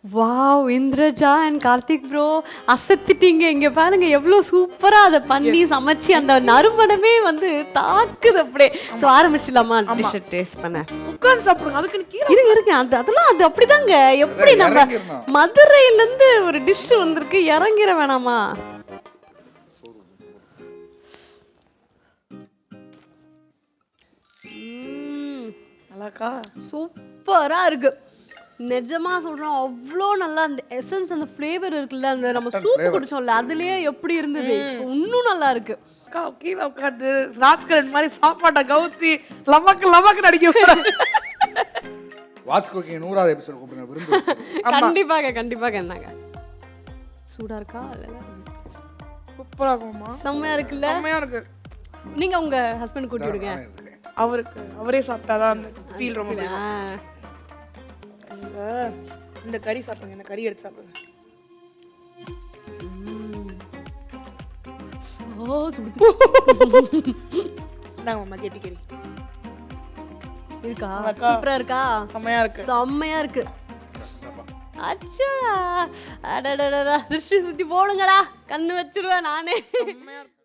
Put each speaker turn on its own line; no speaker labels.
Wow! Indraja and Karthik bro அசத்திட்டீங்க. இங்க பாருங்க எவ்வளோ சூப்பரா அத பண்ணி சமைச்சு அந்த நறுமணமே வந்து தாக்குது அப்படியே. ஸோ ஆரம்பிச்சிடலாமா டிஷ்ஷை டேஸ்ட் பண்ண?
உட்கார்ந்து சாப்பிடுங்க. அதுக்கு நீ கீழே
இருங்க இருங்க அதெல்லாம் அது அப்படிதாங்க. எப்படி நம்ம
இறங்கிடணும்.
மதுரையிலேருந்து ஒரு டிஷ் வந்திருக்கு, இறங்கிட வேணாமா?
நல்லாக்கா
சூப்பரா இருக்கு. நிஜமா சொல்றேன், அவ்வளோ நல்லா அந்த எசன்ஸ் அந்த ஃப்ளேவர் இருக்குல்ல, அந்த நம்ம சூப் குடிச்சோம்ல அதுலயே எப்படி இருந்தது, இப்போ இன்னும் நல்லா இருக்கு.
அக்கா கீழே உட்காந்து ராஜ்கரன் மாதிரி சாப்பாட்டை கவுத்தி லமக்கு லமக்கு நடிக்க போறாங்க.
வாட்ச் குக்கிங் 100வது எபிசோட் கூப்பிடுங்க விருந்து.
கண்டிப்பாக கண்டிப்பாக. என்னங்க சூடா இருக்கா?
சூப்பரா இருக்குமா?
செம்மையா இருக்குல்ல?
செம்மையா இருக்கு.
நீங்க உங்க ஹஸ்பண்ட் கூட்டி விடுங்க.
அவருக்கு அவரே சாப்பிட்டாதான் அந்த ஃபீல் ரொம்ப பிடிக்கும்.
ஆ.
இந்த கறி சாப்பிடுங்க, இந்த கறி எடுத்து சாப்பிடுங்க.
ஓ சுடுது.
இந்தாங்க மாமா கெட்டி கறி.
இருக்கா?
நல்லாக்கா?
சூப்பரா இருக்கா?
செம்மையா இருக்கு.
செம்மையா இருக்கு. அச்சா அடடடடா திருஷ்டி சுத்தி போடுங்கடா, கண்ணு வச்சிருவேன் நானே.
செம்மையா இருக்கு.